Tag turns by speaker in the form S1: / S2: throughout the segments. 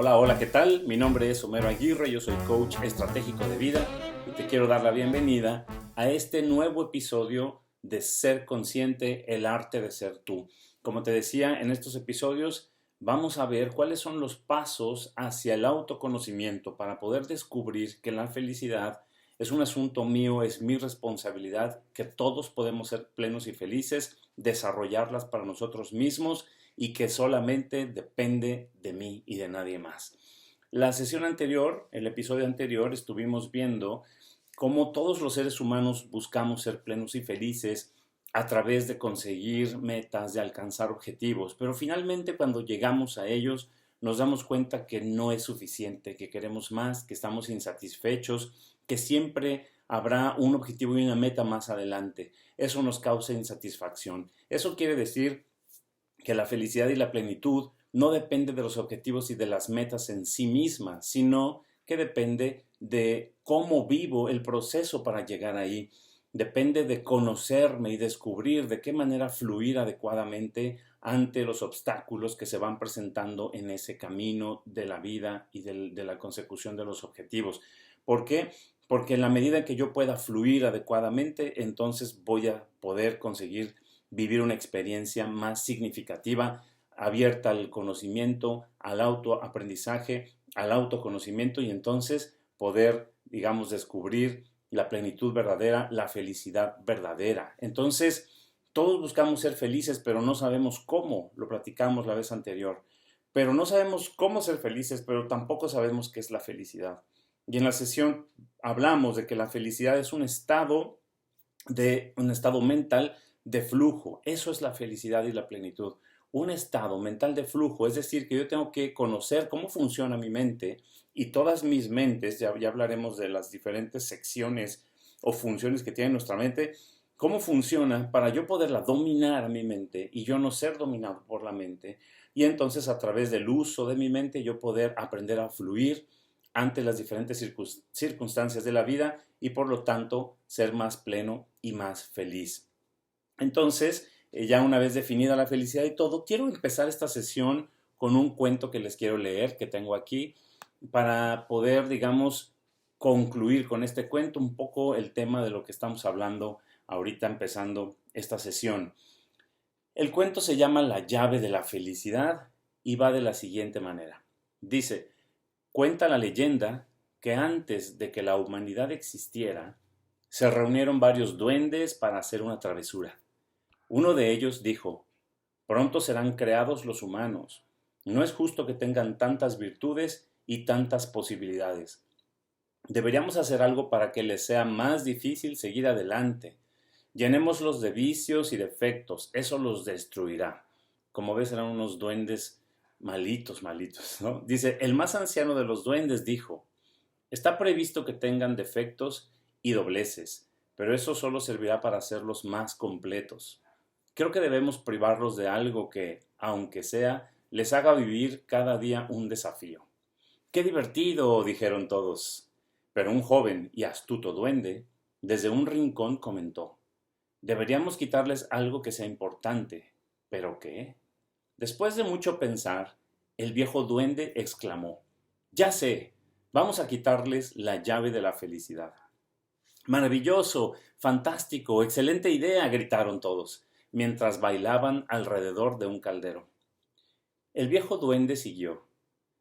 S1: Hola, hola, ¿qué tal? Mi nombre es Homero Aguirre, yo soy coach estratégico de vida y te quiero dar la bienvenida a este nuevo episodio de Ser Consciente, el arte de ser tú. Como te decía, en estos episodios vamos a ver cuáles son los pasos hacia el autoconocimiento para poder descubrir que la felicidad es un asunto mío, es mi responsabilidad, que todos podemos ser plenos y felices, desarrollarlas para nosotros mismos y que solamente depende de mí y de nadie más. La sesión anterior, el episodio anterior, estuvimos viendo cómo todos los seres humanos buscamos ser plenos y felices a través de conseguir metas, de alcanzar objetivos, pero finalmente cuando llegamos a ellos nos damos cuenta que no es suficiente, que queremos más, que estamos insatisfechos, que siempre habrá un objetivo y una meta más adelante. Eso nos causa insatisfacción. Eso quiere decir que la felicidad y la plenitud no depende de los objetivos y de las metas en sí mismas, sino que depende de cómo vivo el proceso para llegar ahí. Depende de conocerme y descubrir de qué manera fluir adecuadamente ante los obstáculos que se van presentando en ese camino de la vida y de la consecución de los objetivos. ¿Por qué? Porque en la medida en que yo pueda fluir adecuadamente, entonces voy a poder conseguir vivir una experiencia más significativa, abierta al conocimiento, al autoaprendizaje, al autoconocimiento y entonces poder, digamos, descubrir la plenitud verdadera, la felicidad verdadera. Entonces, todos buscamos ser felices, pero no sabemos cómo, lo platicamos la vez anterior, pero no sabemos cómo ser felices, pero tampoco sabemos qué es la felicidad. Y en la sesión hablamos de que la felicidad es un estado mental de flujo. Eso es la felicidad y la plenitud. Un estado mental de flujo, es decir, que yo tengo que conocer cómo funciona mi mente y todas mis mentes, ya hablaremos de las diferentes secciones o funciones que tiene nuestra mente, cómo funciona para yo poderla dominar a mi mente y yo no ser dominado por la mente. Y entonces a través del uso de mi mente yo poder aprender a fluir ante las diferentes circunstancias de la vida y por lo tanto ser más pleno y más feliz. Entonces, ya una vez definida la felicidad y todo, quiero empezar esta sesión con un cuento que les quiero leer, que tengo aquí, para poder, digamos, concluir con este cuento un poco el tema de lo que estamos hablando ahorita empezando esta sesión. El cuento se llama La llave de la felicidad y va de la siguiente manera. Dice, cuenta la leyenda que antes de que la humanidad existiera, se reunieron varios duendes para hacer una travesura. Uno de ellos dijo, pronto serán creados los humanos. No es justo que tengan tantas virtudes y tantas posibilidades. Deberíamos hacer algo para que les sea más difícil seguir adelante. Llenémoslos de vicios y defectos, eso los destruirá. Como ves, eran unos duendes malitos, malitos, ¿no? Dice, el más anciano de los duendes dijo, está previsto que tengan defectos y dobleces, pero eso solo servirá para hacerlos más completos. Creo que debemos privarlos de algo que, aunque sea, les haga vivir cada día un desafío. ¡Qué divertido!, dijeron todos. Pero un joven y astuto duende, desde un rincón, comentó, deberíamos quitarles algo que sea importante. ¿Pero qué? Después de mucho pensar, el viejo duende exclamó, ya sé, vamos a quitarles la llave de la felicidad. Maravilloso, fantástico, excelente idea, gritaron todos, mientras bailaban alrededor de un caldero. El viejo duende siguió.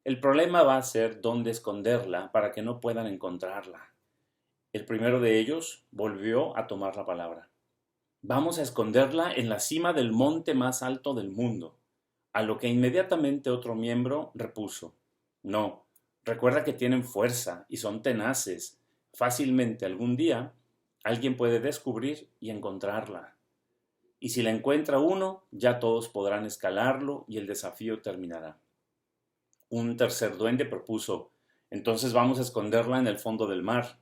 S1: El problema va a ser dónde esconderla para que no puedan encontrarla. El primero de ellos volvió a tomar la palabra. Vamos a esconderla en la cima del monte más alto del mundo. A lo que inmediatamente otro miembro repuso. No, recuerda que tienen fuerza y son tenaces. Fácilmente algún día alguien puede descubrir y encontrarla. Y si la encuentra uno, ya todos podrán escalarlo y el desafío terminará. Un tercer duende propuso, entonces vamos a esconderla en el fondo del mar.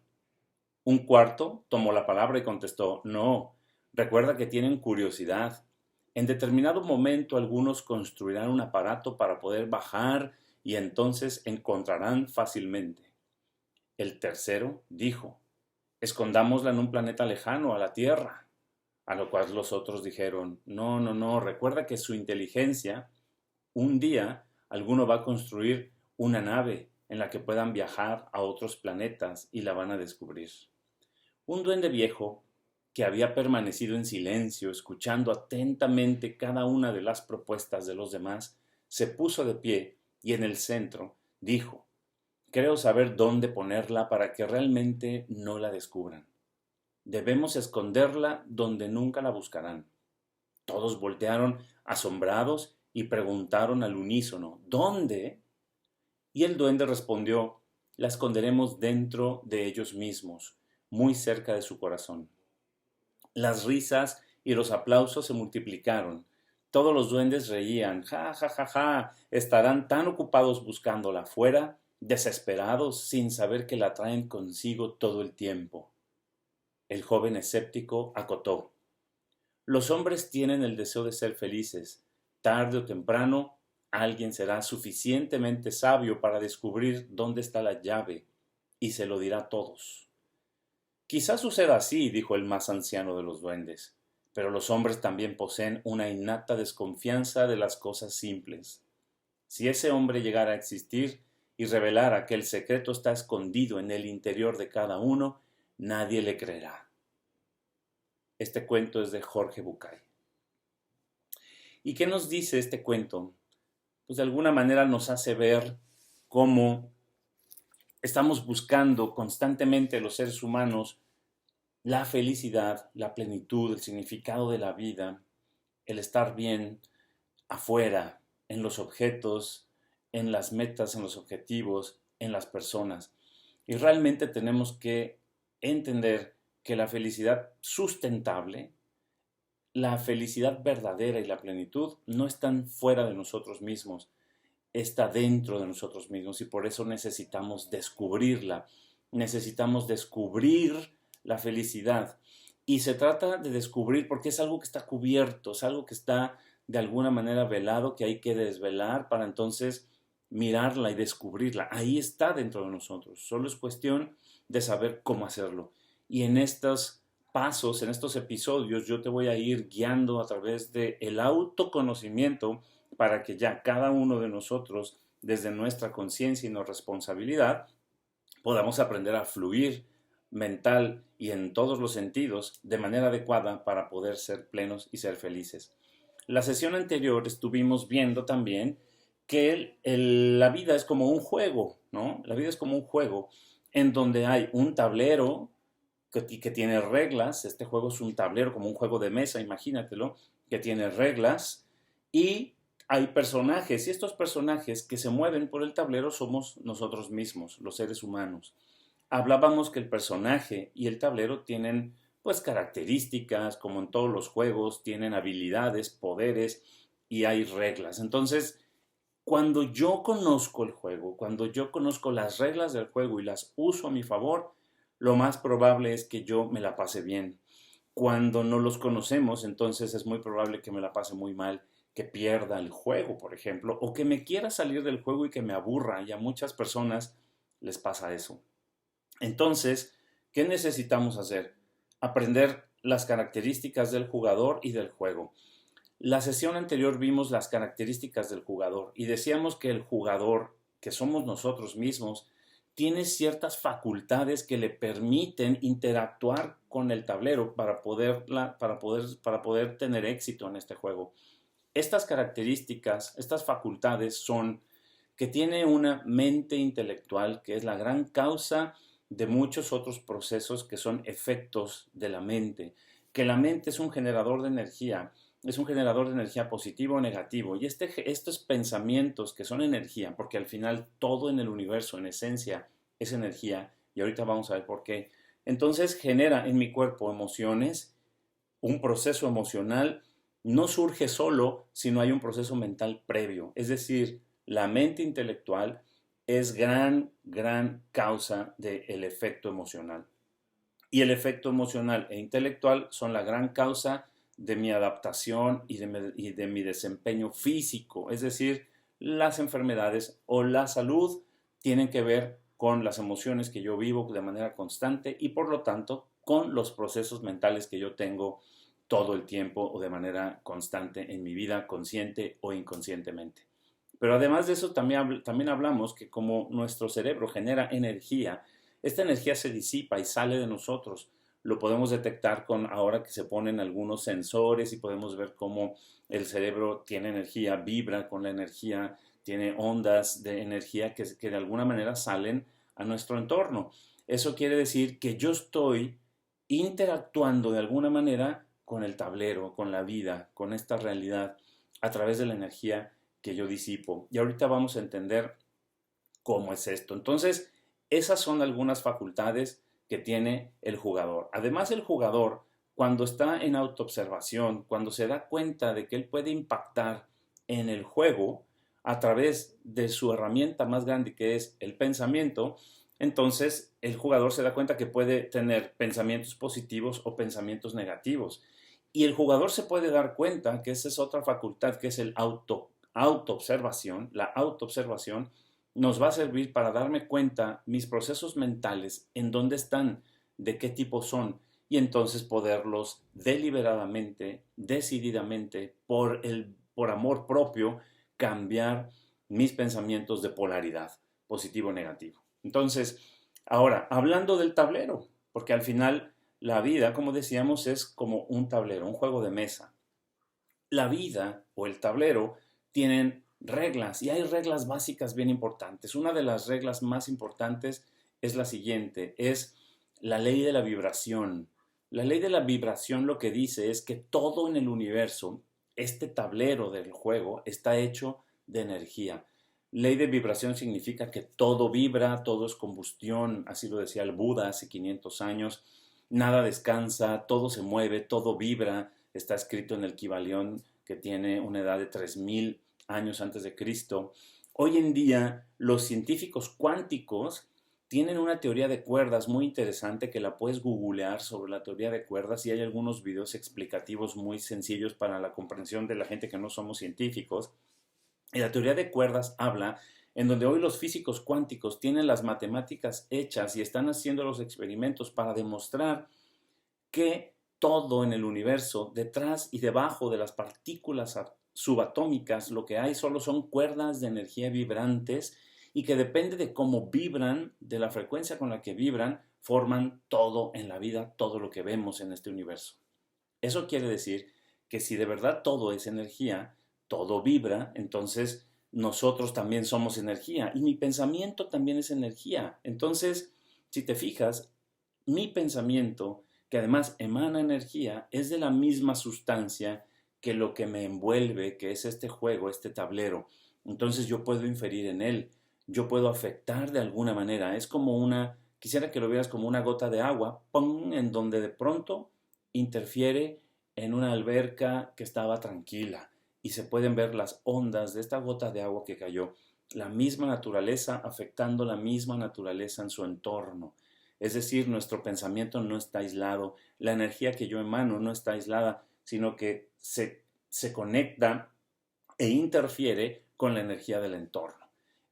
S1: Un cuarto tomó la palabra y contestó, no, recuerda que tienen curiosidad. En determinado momento algunos construirán un aparato para poder bajar y entonces encontrarán fácilmente. El tercero dijo, escondámosla en un planeta lejano a la Tierra. A lo cual los otros dijeron, no, recuerda que su inteligencia, un día alguno va a construir una nave en la que puedan viajar a otros planetas y la van a descubrir. Un duende viejo, que había permanecido en silencio, escuchando atentamente cada una de las propuestas de los demás, se puso de pie y en el centro dijo: creo saber dónde ponerla para que realmente no la descubran. Debemos esconderla donde nunca la buscarán. Todos voltearon asombrados y preguntaron al unísono: ¿dónde? Y el duende respondió: la esconderemos dentro de ellos mismos, muy cerca de su corazón. Las risas y los aplausos se multiplicaron. Todos los duendes reían: ja, ja, ja, ja, estarán tan ocupados buscándola afuera, desesperados, sin saber que la traen consigo todo el tiempo. El joven escéptico acotó: los hombres tienen el deseo de ser felices. Tarde o temprano, alguien será suficientemente sabio para descubrir dónde está la llave y se lo dirá a todos. Quizás suceda así, dijo el más anciano de los duendes, pero los hombres también poseen una innata desconfianza de las cosas simples. Si ese hombre llegara a existir y revelara que el secreto está escondido en el interior de cada uno, nadie le creerá. Este cuento es de Jorge Bucay. ¿Y qué nos dice este cuento? Pues de alguna manera nos hace ver cómo estamos buscando constantemente los seres humanos la felicidad, la plenitud, el significado de la vida, el estar bien afuera, en los objetos, en las metas, en los objetivos, en las personas. Y realmente tenemos que entender que la felicidad sustentable, la felicidad verdadera y la plenitud no están fuera de nosotros mismos, está dentro de nosotros mismos y por eso necesitamos descubrirla. Necesitamos descubrir la felicidad. Y se trata de descubrir porque es algo que está cubierto, es algo que está de alguna manera velado, que hay que desvelar para entonces mirarla y descubrirla. Ahí está dentro de nosotros. Solo es cuestión de saber cómo hacerlo. Y en estos pasos, en estos episodios, yo te voy a ir guiando a través del autoconocimiento para que ya cada uno de nosotros, desde nuestra conciencia y nuestra responsabilidad, podamos aprender a fluir mental y en todos los sentidos de manera adecuada para poder ser plenos y ser felices. La sesión anterior estuvimos viendo también que la vida es como un juego, ¿no? La vida es como un juego en donde hay un tablero que tiene reglas. Este juego es un tablero como un juego de mesa, imagínatelo, que tiene reglas y hay personajes y estos personajes que se mueven por el tablero somos nosotros mismos, los seres humanos. Hablábamos que el personaje y el tablero tienen pues características, como en todos los juegos, tienen habilidades, poderes y hay reglas. Entonces, cuando yo conozco el juego, cuando yo conozco las reglas del juego y las uso a mi favor, lo más probable es que yo me la pase bien. Cuando no los conocemos, entonces es muy probable que me la pase muy mal, que pierda el juego, por ejemplo, o que me quiera salir del juego y que me aburra, y a muchas personas les pasa eso. Entonces, ¿qué necesitamos hacer? Aprender las características del jugador y del juego. La sesión anterior vimos las características del jugador y decíamos que el jugador, que somos nosotros mismos, tiene ciertas facultades que le permiten interactuar con el tablero para poder tener éxito en este juego. Estas características, estas facultades son que tiene una mente intelectual, que es la gran causa de muchos otros procesos que son efectos de la mente, que la mente es un generador de energía, es un generador de energía positivo o negativo, y estos pensamientos que son energía, porque al final todo en el universo, en esencia, es energía, y ahorita vamos a ver por qué, entonces genera en mi cuerpo emociones, un proceso emocional no surge solo si no hay un proceso mental previo, es decir, la mente intelectual es gran causa del efecto emocional. Y el efecto emocional e intelectual son la gran causa de mi adaptación y de mi desempeño físico. Es decir, las enfermedades o la salud tienen que ver con las emociones que yo vivo de manera constante y por lo tanto con los procesos mentales que yo tengo todo el tiempo o de manera constante en mi vida, consciente o inconscientemente. Pero además de eso, también hablamos que como nuestro cerebro genera energía, esta energía se disipa y sale de nosotros. Lo podemos detectar con ahora que se ponen algunos sensores y podemos ver cómo el cerebro tiene energía, vibra con la energía, tiene ondas de energía que de alguna manera salen a nuestro entorno. Eso quiere decir que yo estoy interactuando de alguna manera con el tablero, con la vida, con esta realidad, a través de la energía que yo disipo. Y ahorita vamos a entender cómo es esto. Entonces, esas son algunas facultades que tiene el jugador. Además, el jugador, cuando está en autoobservación, cuando se da cuenta de que él puede impactar en el juego a través de su herramienta más grande que es el pensamiento, entonces el jugador se da cuenta que puede tener pensamientos positivos o pensamientos negativos. Y el jugador se puede dar cuenta que esa es otra facultad, que es el autoobservación. La autoobservación nos va a servir para darme cuenta mis procesos mentales, en dónde están, de qué tipo son, y entonces poderlos deliberadamente, decididamente, por amor propio, cambiar mis pensamientos de polaridad, positivo o negativo. Entonces, ahora, hablando del tablero, porque al final la vida, como decíamos, es como un tablero, un juego de mesa. La vida o el tablero tienen reglas y hay reglas básicas bien importantes. Una de las reglas más importantes es la siguiente, es la ley de la vibración. La ley de la vibración lo que dice es que todo en el universo, este tablero del juego, está hecho de energía. Ley de vibración significa que todo vibra, todo es combustión, así lo decía el Buda hace 500 años, nada descansa, todo se mueve, todo vibra, está escrito en el Kybalión, que tiene una edad de 3000 años antes de Cristo. Hoy en día, los científicos cuánticos tienen una teoría de cuerdas muy interesante que la puedes googlear sobre la teoría de cuerdas y hay algunos videos explicativos muy sencillos para la comprensión de la gente que no somos científicos. Y la teoría de cuerdas habla en donde hoy los físicos cuánticos tienen las matemáticas hechas y están haciendo los experimentos para demostrar que todo en el universo, detrás y debajo de las partículas subatómicas, lo que hay solo son cuerdas de energía vibrantes y que depende de cómo vibran, de la frecuencia con la que vibran, forman todo en la vida, todo lo que vemos en este universo. Eso quiere decir que si de verdad todo es energía, todo vibra, entonces nosotros también somos energía y mi pensamiento también es energía. Entonces, si te fijas, mi pensamiento, que además emana energía, es de la misma sustancia que lo que me envuelve, que es este juego, este tablero. Entonces yo puedo inferir en él, yo puedo afectar de alguna manera. Es como quisiera que lo vieras como una gota de agua, ¡pum!, en donde de pronto interfiere en una alberca que estaba tranquila y se pueden ver las ondas de esta gota de agua que cayó, la misma naturaleza afectando la misma naturaleza en su entorno. Es decir, nuestro pensamiento no está aislado, la energía que yo emano no está aislada, sino que se conecta e interfiere con la energía del entorno.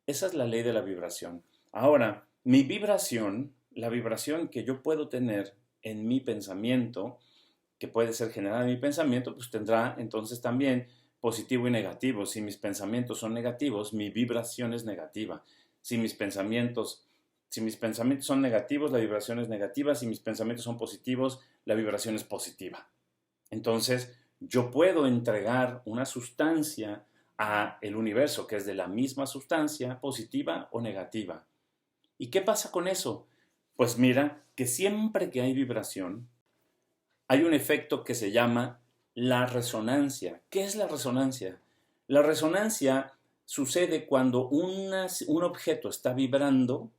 S1: Esa es la ley de la vibración. Ahora, mi vibración, la vibración que yo puedo tener en mi pensamiento, que puede ser generada en mi pensamiento, pues tendrá entonces también positivo y negativo. Si mis pensamientos son negativos, mi vibración es negativa. Si mis pensamientos, si mis pensamientos son negativos, la vibración es negativa. Si mis pensamientos son positivos, la vibración es positiva. Entonces, yo puedo entregar una sustancia a el universo que es de la misma sustancia, positiva o negativa. ¿Y qué pasa con eso? Pues mira, que siempre que hay vibración, hay un efecto que se llama la resonancia. ¿Qué es la resonancia? La resonancia sucede cuando un objeto está vibrando.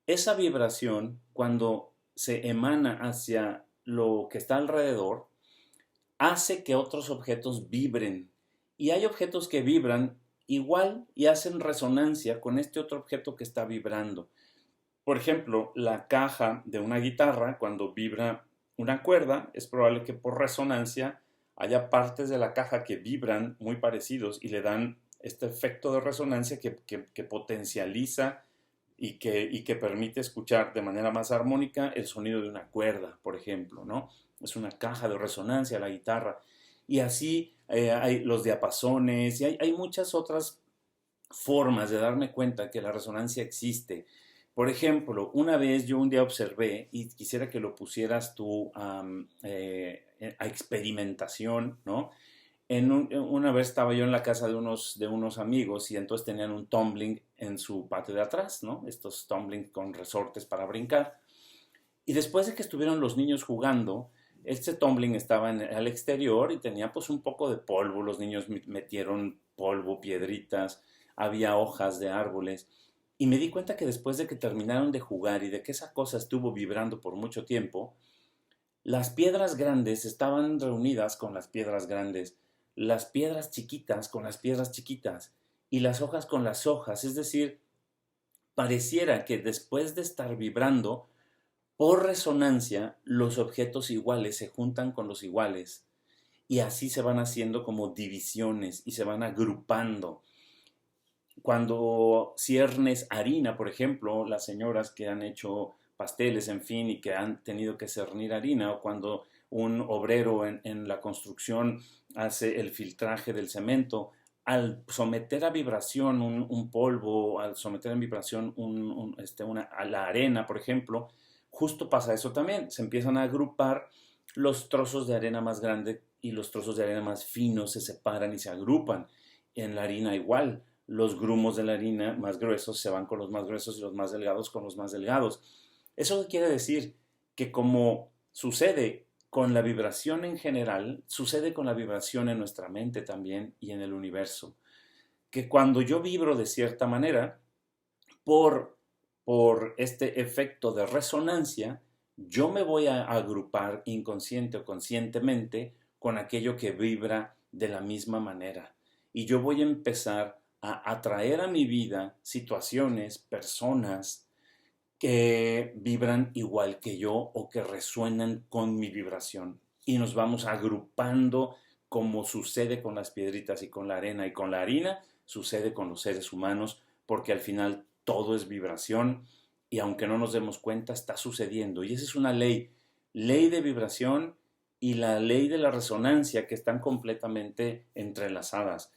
S1: Esa vibración, cuando se emana hacia lo que está alrededor, hace que otros objetos vibren. Y hay objetos que vibran igual y hacen resonancia con este otro objeto que está vibrando. Por ejemplo, la caja de una guitarra, cuando vibra una cuerda, es probable que por resonancia haya partes de la caja que vibran muy parecidos y le dan este efecto de resonancia que potencializa y que permite escuchar de manera más armónica el sonido de una cuerda, por ejemplo, ¿no? Es una caja de resonancia la guitarra. Y así hay los diapasones y hay muchas otras formas de darme cuenta que la resonancia existe. Por ejemplo, una vez yo un día observé, y quisiera que lo pusieras tú a experimentación, ¿no? Una vez estaba yo en la casa de unos amigos y entonces tenían un tumbling en su patio de atrás, ¿no? Estos tumbling con resortes para brincar. Y después de que estuvieron los niños jugando, este tumbling estaba al exterior y tenía pues un poco de polvo. Los niños metieron polvo, piedritas, había hojas de árboles. Y me di cuenta que después de que terminaron de jugar y de que esa cosa estuvo vibrando por mucho tiempo, las piedras grandes estaban reunidas con las piedras grandes, las piedras chiquitas con las piedras chiquitas y las hojas con las hojas. Es decir, pareciera que después de estar vibrando, por resonancia, los objetos iguales se juntan con los iguales y así se van haciendo como divisiones y se van agrupando. Cuando ciernes harina, por ejemplo, las señoras que han hecho pasteles, en fin, y que han tenido que cernir harina, o cuando un obrero en la construcción hace el filtraje del cemento, al someter a vibración un polvo, al someter a vibración a la arena, por ejemplo, justo pasa eso también. Se empiezan a agrupar los trozos de arena más grandes y los trozos de arena más finos se separan y se agrupan. En la harina igual, los grumos de la harina más gruesos se van con los más gruesos y los más delgados con los más delgados. ¿Eso quiere decir? Que como sucede con la vibración en general, sucede con la vibración en nuestra mente también y en el universo. Que cuando yo vibro de cierta manera, por, por este efecto de resonancia, yo me voy a agrupar inconsciente o conscientemente con aquello que vibra de la misma manera. Y yo voy a empezar a atraer a mi vida situaciones, personas que vibran igual que yo o que resuenan con mi vibración. Y nos vamos agrupando como sucede con las piedritas y con la arena y con la harina, sucede con los seres humanos, porque al final todo es vibración y aunque no nos demos cuenta está sucediendo. Y esa es una ley de vibración y la ley de la resonancia que están completamente entrelazadas.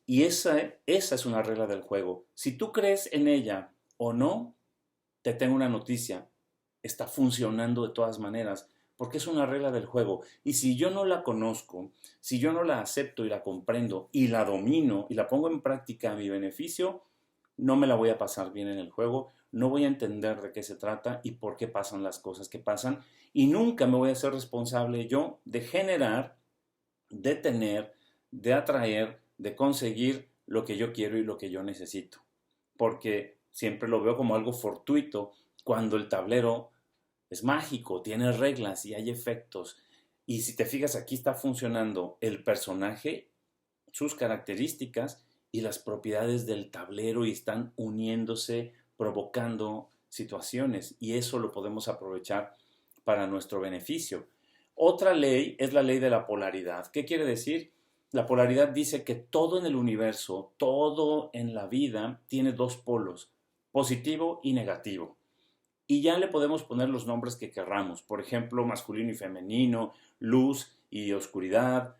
S1: Y esa es una regla del juego. Si tú crees en ella o no, te tengo una noticia. Está funcionando de todas maneras, porque es una regla del juego. Y si yo no la conozco, si yo no la acepto y la comprendo y la domino y la pongo en práctica a mi beneficio, no me la voy a pasar bien en el juego, no voy a entender de qué se trata y por qué pasan las cosas que pasan, y nunca me voy a ser responsable yo de generar, de tener, de atraer, de conseguir lo que yo quiero y lo que yo necesito. Porque siempre lo veo como algo fortuito cuando el tablero es mágico, tiene reglas y hay efectos. Y si te fijas, aquí está funcionando el personaje, sus características y las propiedades del tablero y están uniéndose, provocando situaciones. Y eso lo podemos aprovechar para nuestro beneficio. Otra ley es la ley de la polaridad. ¿Qué quiere decir? La polaridad dice que todo en el universo, todo en la vida tiene dos polos, positivo y negativo. Y ya le podemos poner los nombres que querramos, por ejemplo, masculino y femenino, luz y oscuridad,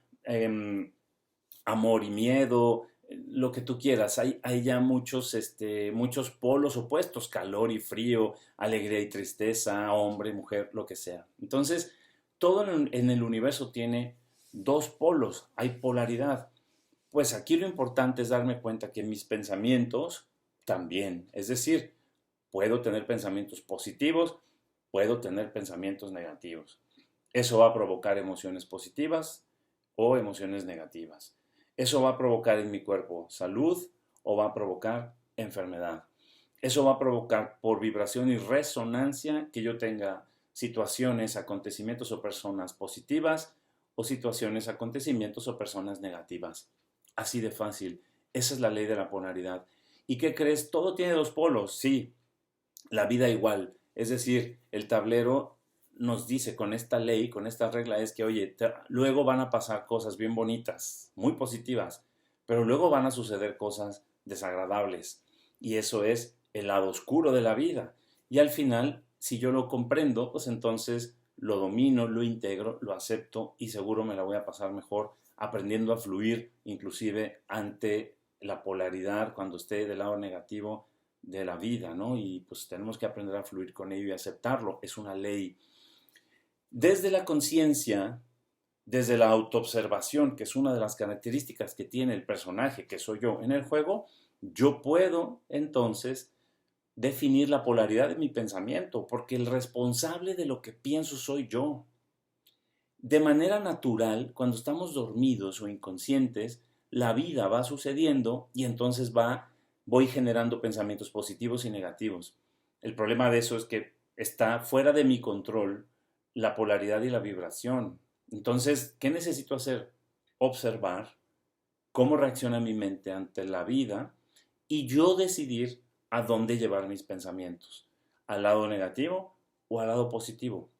S1: amor y miedo, lo que tú quieras. Hay ya muchos polos opuestos, calor y frío, alegría y tristeza, hombre y mujer, lo que sea. Entonces, todo en el universo tiene dos polos, hay polaridad. Pues aquí lo importante es darme cuenta que mis pensamientos también, es decir, puedo tener pensamientos positivos, puedo tener pensamientos negativos. Eso va a provocar emociones positivas o emociones negativas. Eso va a provocar en mi cuerpo salud o va a provocar enfermedad. Eso va a provocar por vibración y resonancia que yo tenga situaciones, acontecimientos o personas positivas o situaciones, acontecimientos o personas negativas. Así de fácil. Esa es la ley de la polaridad. ¿Y qué crees? Todo tiene dos polos, sí. La vida igual. Es decir, el tablero nos dice con esta ley, con esta regla, es que, oye, luego van a pasar cosas bien bonitas, muy positivas, pero luego van a suceder cosas desagradables. Y eso es el lado oscuro de la vida. Y al final, si yo lo comprendo, pues entonces lo domino, lo integro, lo acepto y seguro me la voy a pasar mejor aprendiendo a fluir inclusive ante la polaridad, cuando esté del lado negativo de la vida, ¿no? Y pues tenemos que aprender a fluir con ello y aceptarlo. Es una ley. Desde la conciencia, desde la autoobservación, que es una de las características que tiene el personaje, que soy yo en el juego, yo puedo entonces definir la polaridad de mi pensamiento, porque el responsable de lo que pienso soy yo. De manera natural, cuando estamos dormidos o inconscientes, la vida va sucediendo y entonces voy generando pensamientos positivos y negativos. El problema de eso es que está fuera de mi control la polaridad y la vibración. Entonces, ¿qué necesito hacer? Observar cómo reacciona mi mente ante la vida y yo decidir a dónde llevar mis pensamientos, al lado negativo o al lado positivo,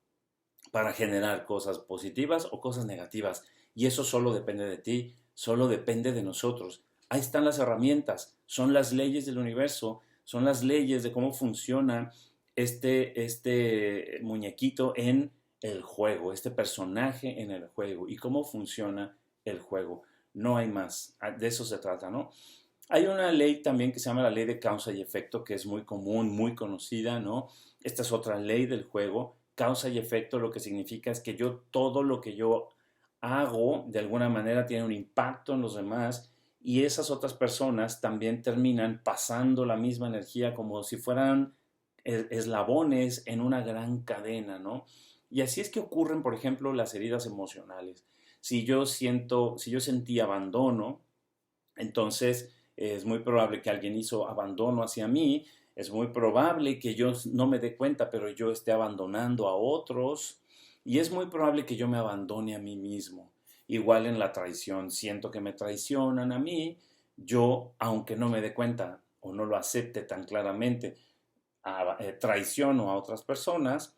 S1: para generar cosas positivas o cosas negativas. Y eso solo depende de ti, solo depende de nosotros. Ahí están las herramientas, son las leyes del universo, son las leyes de cómo funciona este muñequito en el juego, este personaje en el juego y cómo funciona el juego. No hay más, de eso se trata, ¿no? Hay una ley también que se llama la ley de causa y efecto, que es muy común, muy conocida, ¿no? Esta es otra ley del juego. Causa y efecto lo que significa es que todo lo que yo hago, de alguna manera tiene un impacto en los demás y esas otras personas también terminan pasando la misma energía como si fueran eslabones en una gran cadena, ¿no? Y así es que ocurren, por ejemplo, las heridas emocionales. Si yo sentí abandono, entonces es muy probable que alguien hizo abandono hacia mí, es muy probable que yo no me dé cuenta, pero yo esté abandonando a otros, y es muy probable que yo me abandone a mí mismo. Igual en la traición, siento que me traicionan a mí, yo, aunque no me dé cuenta o no lo acepte tan claramente, traiciono a otras personas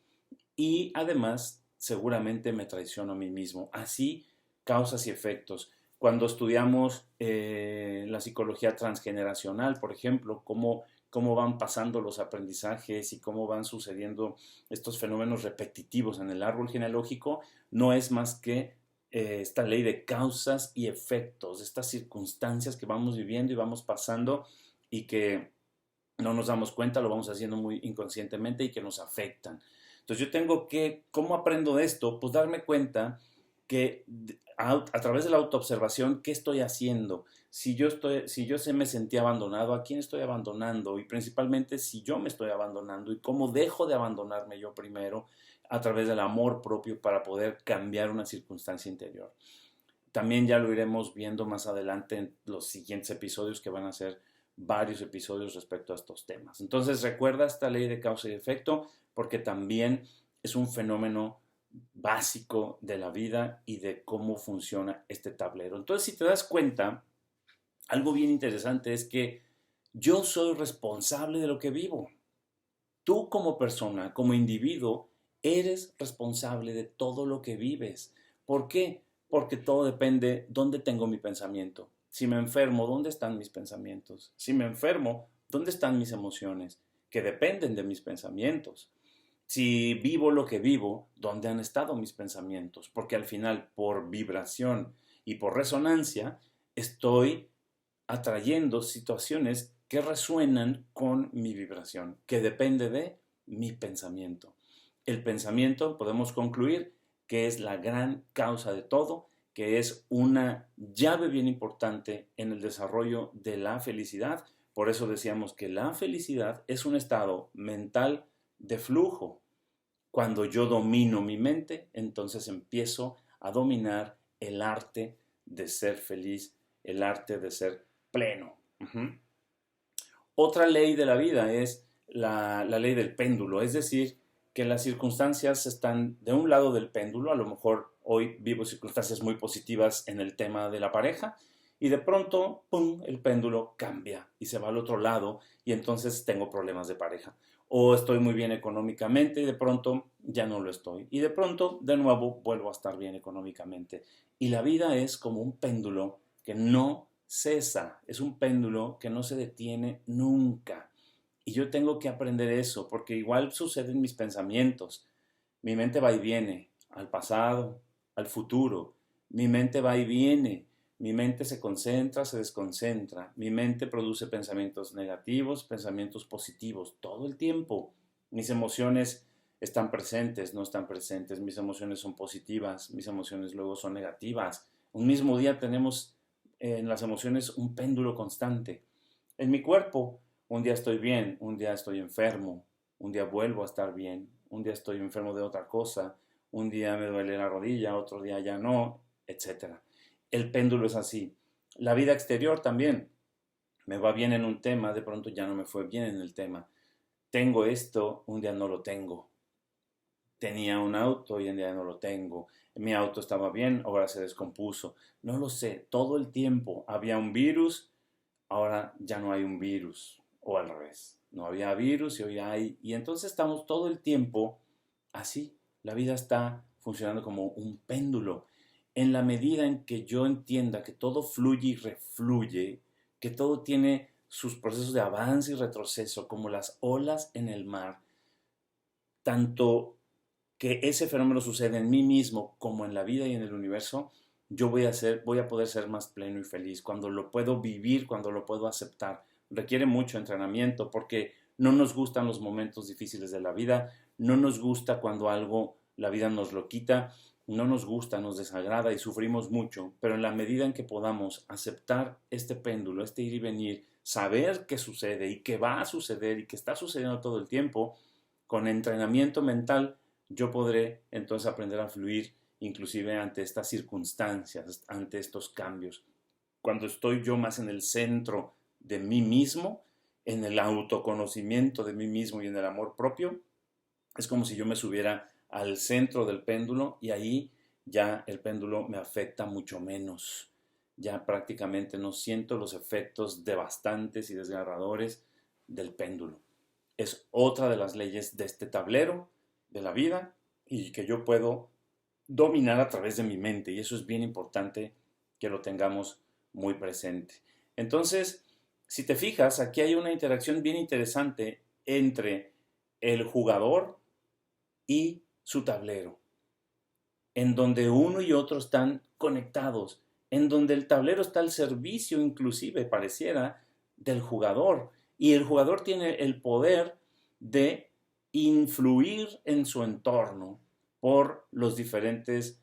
S1: y además seguramente me traiciono a mí mismo. Así, causas y efectos. Cuando estudiamos la psicología transgeneracional, por ejemplo, cómo van pasando los aprendizajes y cómo van sucediendo estos fenómenos repetitivos en el árbol genealógico, no es más que esta ley de causas y efectos, estas circunstancias que vamos viviendo y vamos pasando y que no nos damos cuenta, lo vamos haciendo muy inconscientemente y que nos afectan. Entonces yo tengo que, ¿cómo aprendo de esto? Pues darme cuenta que a través de la autoobservación, ¿qué estoy haciendo? Si yo me sentí abandonado, ¿a quién estoy abandonando? Y principalmente si yo me estoy abandonando y cómo dejo de abandonarme yo primero a través del amor propio para poder cambiar una circunstancia interior. También ya lo iremos viendo más adelante en los siguientes episodios que van a ser varios episodios respecto a estos temas. Entonces recuerda esta ley de causa y efecto porque también es un fenómeno básico de la vida y de cómo funciona este tablero. Entonces, si te das cuenta, algo bien interesante es que yo soy responsable de lo que vivo. Tú como persona, como individuo, eres responsable de todo lo que vives. ¿Por qué? Porque todo depende dónde tengo mi pensamiento. Si me enfermo, ¿dónde están mis pensamientos? Si me enfermo, ¿dónde están mis emociones? Que dependen de mis pensamientos. Si vivo lo que vivo, ¿dónde han estado mis pensamientos? Porque al final, por vibración y por resonancia, estoy atrayendo situaciones que resuenan con mi vibración, que depende de mi pensamiento. El pensamiento, podemos concluir, que es la gran causa de todo, que es una llave bien importante en el desarrollo de la felicidad. Por eso decíamos que la felicidad es un estado mental de flujo. Cuando yo domino mi mente, entonces empiezo a dominar el arte de ser feliz, el arte de ser pleno. Otra ley de la vida es la ley del péndulo, es decir, que las circunstancias están de un lado del péndulo, a lo mejor hoy vivo circunstancias muy positivas en el tema de la pareja, y de pronto, ¡pum!, el péndulo cambia y se va al otro lado y entonces tengo problemas de pareja. O estoy muy bien económicamente y de pronto ya no lo estoy. Y de pronto, de nuevo, vuelvo a estar bien económicamente. Y la vida es como un péndulo que no cesa, es un péndulo que no se detiene nunca. Y yo tengo que aprender eso, porque igual sucede en mis pensamientos. Mi mente va y viene al pasado, al futuro. Mi mente va y viene. Mi mente se concentra, se desconcentra. Mi mente produce pensamientos negativos, pensamientos positivos, todo el tiempo. Mis emociones están presentes, no están presentes. Mis emociones son positivas, mis emociones luego son negativas. Un mismo día tenemos en las emociones un péndulo constante. En mi cuerpo, un día estoy bien, un día estoy enfermo, un día vuelvo a estar bien, un día estoy enfermo de otra cosa, un día me duele la rodilla, otro día ya no, etcétera. El péndulo es así. La vida exterior también. Me va bien en un tema, de pronto ya no me fue bien en el tema. Tengo esto, un día no lo tengo. Tenía un auto y un día no lo tengo. Mi auto estaba bien, ahora se descompuso. No lo sé, todo el tiempo había un virus, ahora ya no hay un virus. O al revés, no había virus y hoy hay. Y entonces estamos todo el tiempo así. La vida está funcionando como un péndulo. En la medida en que yo entienda que todo fluye y refluye, que todo tiene sus procesos de avance y retroceso, como las olas en el mar, tanto que ese fenómeno sucede en mí mismo como en la vida y en el universo, yo voy a poder ser más pleno y feliz cuando lo puedo vivir, cuando lo puedo aceptar. Requiere mucho entrenamiento porque no nos gustan los momentos difíciles de la vida, no nos gusta cuando algo la vida nos lo quita, no nos gusta, nos desagrada y sufrimos mucho, pero en la medida en que podamos aceptar este péndulo, este ir y venir, saber qué sucede y qué va a suceder y qué está sucediendo todo el tiempo, con entrenamiento mental yo podré entonces aprender a fluir inclusive ante estas circunstancias, ante estos cambios. Cuando estoy yo más en el centro de mí mismo, en el autoconocimiento de mí mismo y en el amor propio, es como si yo me subiera al centro del péndulo y ahí ya el péndulo me afecta mucho menos. Ya prácticamente no siento los efectos devastantes y desgarradores del péndulo. Es otra de las leyes de este tablero de la vida y que yo puedo dominar a través de mi mente. Y eso es bien importante que lo tengamos muy presente. Entonces, si te fijas, aquí hay una interacción bien interesante entre el jugador y su tablero, en donde uno y otro están conectados, en donde el tablero está al servicio, inclusive pareciera, del jugador. Y el jugador tiene el poder de influir en su entorno por las diferentes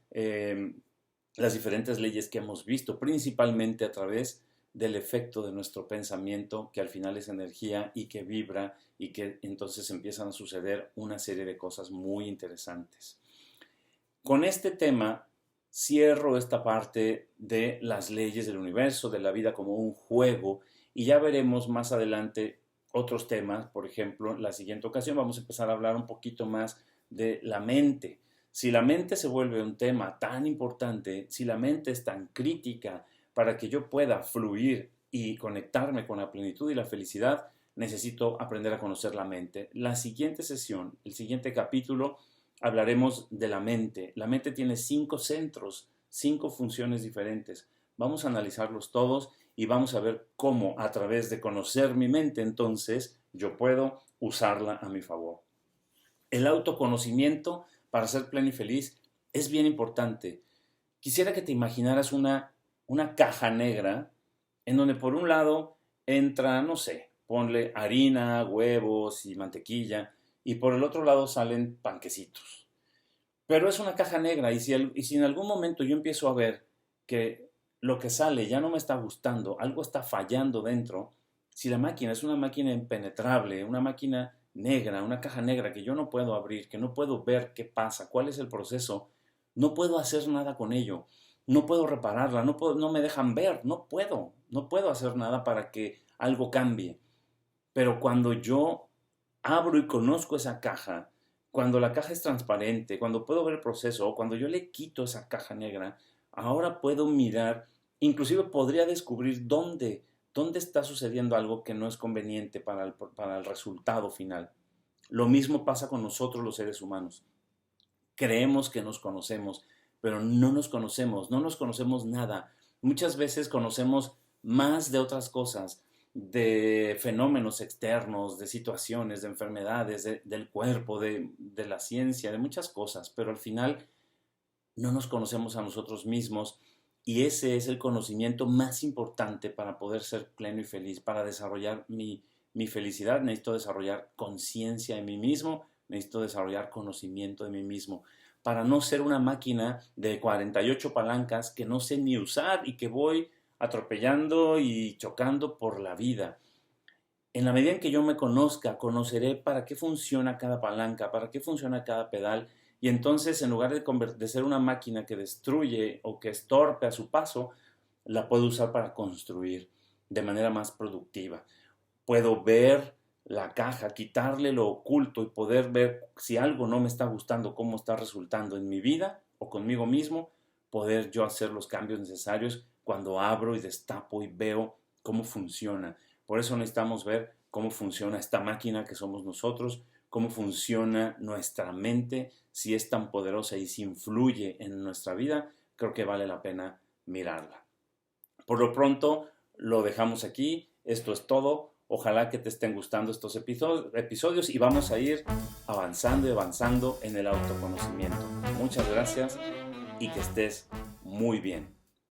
S1: leyes que hemos visto, principalmente a través del efecto de nuestro pensamiento, que al final es energía y que vibra y que entonces empiezan a suceder una serie de cosas muy interesantes. Con este tema cierro esta parte de las leyes del universo, de la vida como un juego, y ya veremos más adelante otros temas. Por ejemplo, en la siguiente ocasión vamos a empezar a hablar un poquito más de la mente. Si la mente se vuelve un tema tan importante, si la mente es tan crítica para que yo pueda fluir y conectarme con la plenitud y la felicidad, necesito aprender a conocer la mente. La siguiente sesión, el siguiente capítulo, hablaremos de la mente. La mente tiene 5 centros, 5 funciones diferentes. Vamos a analizarlos todos y vamos a ver cómo a través de conocer mi mente entonces yo puedo usarla a mi favor. El autoconocimiento para ser pleno y feliz es bien importante. Quisiera que te imaginaras una caja negra en donde por un lado entra, no sé, ponle harina, huevos y mantequilla, y por el otro lado salen panquecitos. Pero es una caja negra y si en algún momento yo empiezo a ver que lo que sale ya no me está gustando, algo está fallando dentro, si la máquina es una máquina impenetrable, una máquina negra, una caja negra que yo no puedo abrir, que no puedo ver qué pasa, cuál es el proceso, no puedo hacer nada con ello, no puedo repararla, no me dejan ver, no puedo hacer nada para que algo cambie. Pero cuando yo abro y conozco esa caja, cuando la caja es transparente, cuando puedo ver el proceso, o cuando yo le quito esa caja negra, ahora puedo mirar, inclusive podría descubrir dónde está sucediendo algo que no es conveniente para el resultado final. Lo mismo pasa con nosotros los seres humanos. Creemos que nos conocemos, pero no nos conocemos nada. Muchas veces conocemos más de otras cosas, de fenómenos externos, de situaciones, de enfermedades, del cuerpo, de la ciencia, de muchas cosas, pero al final no nos conocemos a nosotros mismos Y ese es el conocimiento más importante para poder ser pleno y feliz, para desarrollar mi felicidad. Necesito desarrollar conciencia de mí mismo, necesito desarrollar conocimiento de mí mismo, para no ser una máquina de 48 palancas que no sé ni usar y que voy atropellando y chocando por la vida. En la medida en que yo me conozca, conoceré para qué funciona cada palanca, para qué funciona cada pedal, y entonces en lugar de ser una máquina que destruye o que estorpe a su paso, la puedo usar para construir de manera más productiva. Puedo ver la caja, quitarle lo oculto y poder ver si algo no me está gustando, cómo está resultando en mi vida o conmigo mismo, poder yo hacer los cambios necesarios cuando abro y destapo y veo cómo funciona. Por eso necesitamos ver cómo funciona esta máquina que somos nosotros, cómo funciona nuestra mente, si es tan poderosa y si influye en nuestra vida. Creo que vale la pena mirarla. Por lo pronto, lo dejamos aquí. Esto es todo. Ojalá que te estén gustando estos episodios y vamos a ir avanzando y avanzando en el autoconocimiento. Muchas gracias y que estés muy bien.